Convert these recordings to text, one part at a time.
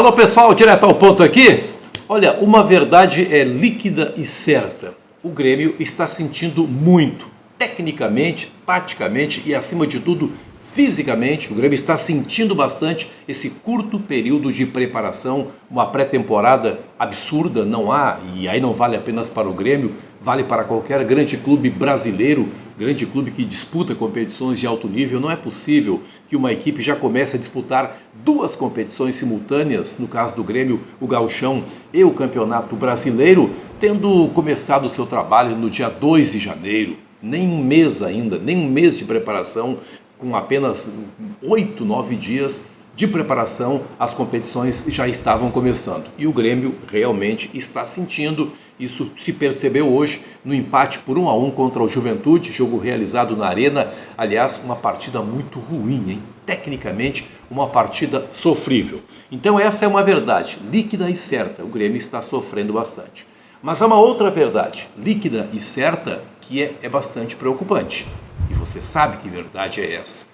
Alô pessoal, direto ao ponto aqui. Olha, uma verdade é líquida e certa. O Grêmio está sentindo muito, tecnicamente, taticamente e acima de tudo, fisicamente. O Grêmio está sentindo bastante esse curto período de preparação, uma pré-temporada absurda, não há, e aí não vale apenas para o Grêmio, vale para qualquer grande clube brasileiro, grande clube que disputa competições de alto nível. Não é possível que uma equipe já comece a disputar duas competições simultâneas, no caso do Grêmio, o Gauchão e o Campeonato Brasileiro, tendo começado o seu trabalho no dia 2 de janeiro, nem um mês ainda, nem um mês de preparação, com apenas 8, 9 dias de preparação, as competições já estavam começando. E o Grêmio realmente está sentindo, isso se percebeu hoje no empate por 1-1 contra o Juventude, jogo realizado na Arena. Aliás, uma partida muito ruim, hein? Tecnicamente, uma partida sofrível. Então essa é uma verdade, líquida e certa, o Grêmio está sofrendo bastante. Mas há uma outra verdade, líquida e certa, que é bastante preocupante. E você sabe que verdade é essa.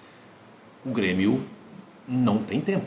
O Grêmio não tem tempo.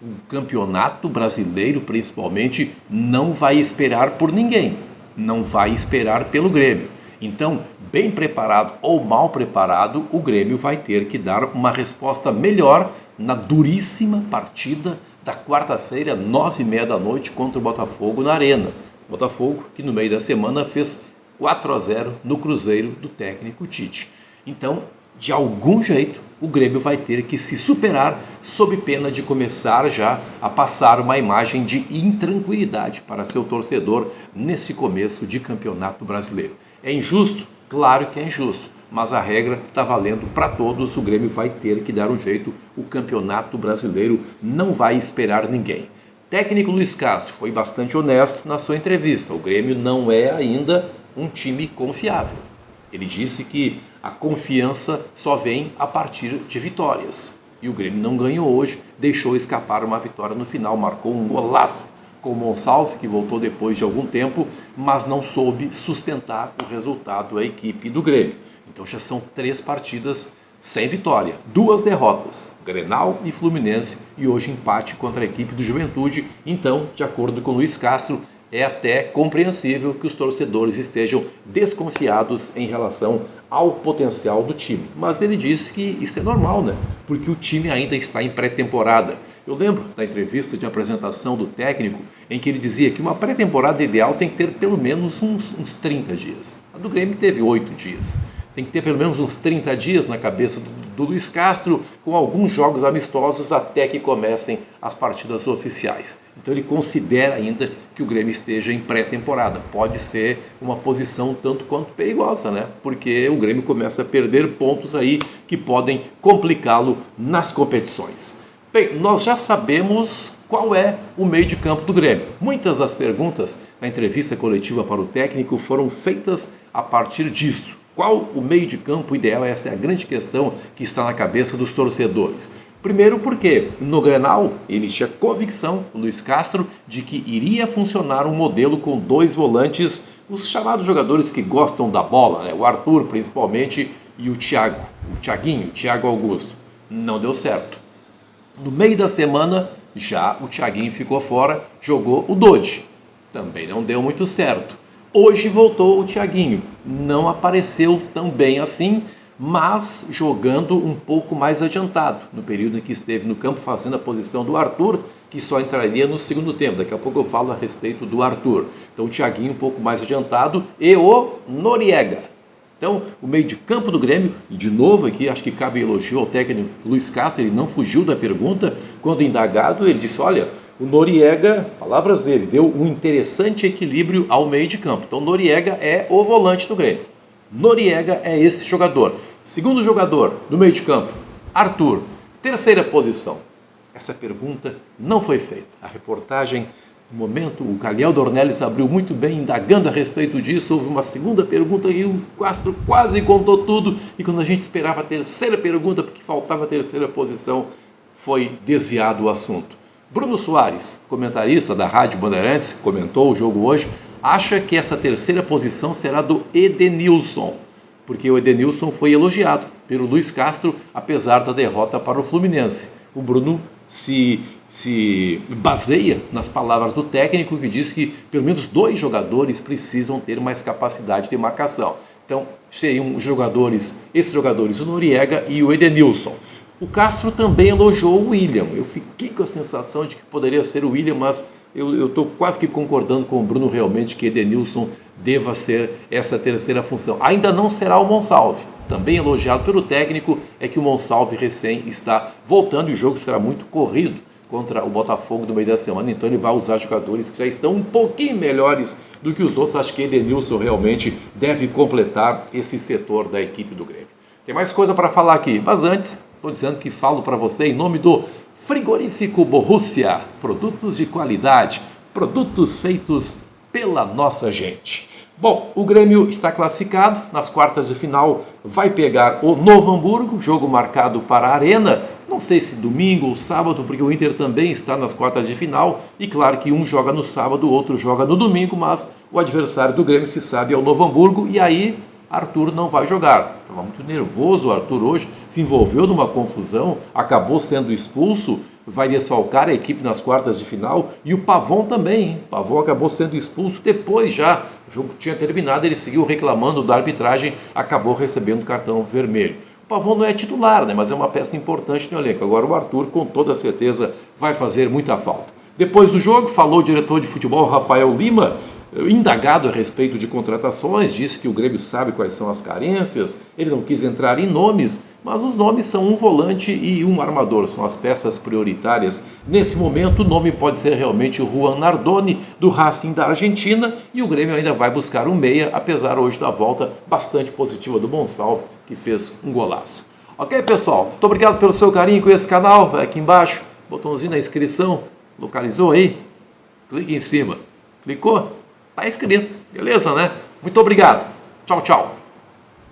O Campeonato Brasileiro, principalmente, não vai esperar por ninguém. Não vai esperar pelo Grêmio. Então, bem preparado ou mal preparado, o Grêmio vai ter que dar uma resposta melhor na duríssima partida da quarta-feira, 9h30 contra o Botafogo na Arena. Botafogo que no meio da semana fez 4-0 no Cruzeiro do técnico Tite. Então, de algum jeito, o Grêmio vai ter que se superar sob pena de começar já a passar uma imagem de intranquilidade para seu torcedor nesse começo de Campeonato Brasileiro. É injusto? Claro que é injusto, mas a regra está valendo para todos. O Grêmio vai ter que dar um jeito, o Campeonato Brasileiro não vai esperar ninguém. Técnico Luiz Castro foi bastante honesto na sua entrevista. O Grêmio não é ainda um time confiável. Ele disse que a confiança só vem a partir de vitórias. E o Grêmio não ganhou hoje, deixou escapar uma vitória no final, marcou um golaço com o Monsalve, que voltou depois de algum tempo, mas não soube sustentar o resultado à equipe do Grêmio. Então já são 3 partidas sem vitória, 2 derrotas, Grenal e Fluminense, e hoje empate contra a equipe do Juventude. Então, de acordo com Luiz Castro, é até compreensível que os torcedores estejam desconfiados em relação ao potencial do time. Mas ele disse que isso é normal, né? Porque o time ainda está em pré-temporada. Eu lembro da entrevista de apresentação do técnico em que ele dizia que uma pré-temporada ideal tem que ter pelo menos uns 30 dias. A do Grêmio teve 8 dias. Tem que ter pelo menos uns 30 dias na cabeça do Luiz Castro, com alguns jogos amistosos até que comecem as partidas oficiais. Então ele considera ainda que o Grêmio esteja em pré-temporada. Pode ser uma posição tanto quanto perigosa, né? Porque o Grêmio começa a perder pontos aí que podem complicá-lo nas competições. Bem, nós já sabemos qual é o meio de campo do Grêmio. Muitas das perguntas na entrevista coletiva para o técnico foram feitas a partir disso. Qual o meio de campo ideal? Essa é a grande questão que está na cabeça dos torcedores. Primeiro porque no Grenal ele tinha convicção, o Luiz Castro, de que iria funcionar um modelo com 2 volantes, os chamados jogadores que gostam da bola, né? O Arthur principalmente e o Thiaguinho, Thiago Augusto. Não deu certo. No meio da semana já o Thiaguinho ficou fora, jogou o Dodi. Também não deu muito certo. Hoje voltou o Thiaguinho, não apareceu tão bem assim, mas jogando um pouco mais adiantado, no período em que esteve no campo fazendo a posição do Arthur, que só entraria no segundo tempo. Daqui a pouco eu falo a respeito do Arthur. Então o Thiaguinho um pouco mais adiantado e o Noriega. Então o meio de campo do Grêmio, e de novo aqui acho que cabe elogio ao técnico Luiz Castro, ele não fugiu da pergunta. Quando indagado ele disse, olha, o Noriega, palavras dele, deu um interessante equilíbrio ao meio de campo. Então Noriega é o volante do Grêmio. Noriega é esse jogador. Segundo jogador do meio de campo, Arthur. Terceira posição. Essa pergunta não foi feita. A reportagem, no momento, o Calhau Dornelles abriu muito bem, indagando a respeito disso. Houve uma segunda pergunta e o Castro quase contou tudo. E quando a gente esperava a terceira pergunta, porque faltava a terceira posição, foi desviado o assunto. Bruno Soares, comentarista da Rádio Bandeirantes, comentou o jogo hoje, acha que essa terceira posição será do Edenilson, porque o Edenilson foi elogiado pelo Luiz Castro, apesar da derrota para o Fluminense. O Bruno se se baseia nas palavras do técnico, que diz que pelo menos 2 jogadores precisam ter mais capacidade de marcação. Então, seriam esses jogadores, o Noriega e o Edenilson. O Castro também elogiou o William. Eu fiquei com a sensação de que poderia ser o William, mas eu estou quase que concordando com o Bruno realmente que Edenilson deva ser essa terceira função. Ainda não será o Monsalve. Também elogiado pelo técnico é que o Monsalve recém está voltando e o jogo será muito corrido contra o Botafogo no meio da semana, então ele vai usar jogadores que já estão um pouquinho melhores do que os outros. Acho que Edenilson realmente deve completar esse setor da equipe do Grêmio. Tem mais coisa para falar aqui, mas antes, estou dizendo que falo para você em nome do Frigorífico Borussia, produtos de qualidade, produtos feitos pela nossa gente. Bom, o Grêmio está classificado, nas quartas de final vai pegar o Novo Hamburgo, jogo marcado para a Arena, não sei se domingo ou sábado, porque o Inter também está nas quartas de final, e claro que um joga no sábado, o outro joga no domingo, mas o adversário do Grêmio, se sabe, é o Novo Hamburgo, e aí Arthur não vai jogar. Estava muito nervoso o Arthur hoje, se envolveu numa confusão, acabou sendo expulso, vai desfalcar a equipe nas quartas de final, e o Pavon também, hein? O Pavon acabou sendo expulso depois já, o jogo tinha terminado, ele seguiu reclamando da arbitragem, acabou recebendo cartão vermelho. O Pavon não é titular, né? Mas é uma peça importante no elenco. Agora o Arthur, com toda certeza, vai fazer muita falta. Depois do jogo, falou o diretor de futebol, Rafael Lima, indagado a respeito de contratações, disse que o Grêmio sabe quais são as carências, ele não quis entrar em nomes, mas os nomes são um volante e um armador, são as peças prioritárias. Nesse momento, o nome pode ser realmente o Juan Nardoni, do Racing da Argentina, e o Grêmio ainda vai buscar um meia, apesar hoje da volta bastante positiva do Monsalve, que fez um golaço. Ok, pessoal? Muito obrigado pelo seu carinho com esse canal. Vai aqui embaixo, botãozinho na inscrição, localizou aí? Clique em cima. Clicou? Tá inscrito. Beleza, né? Muito obrigado. Tchau, tchau.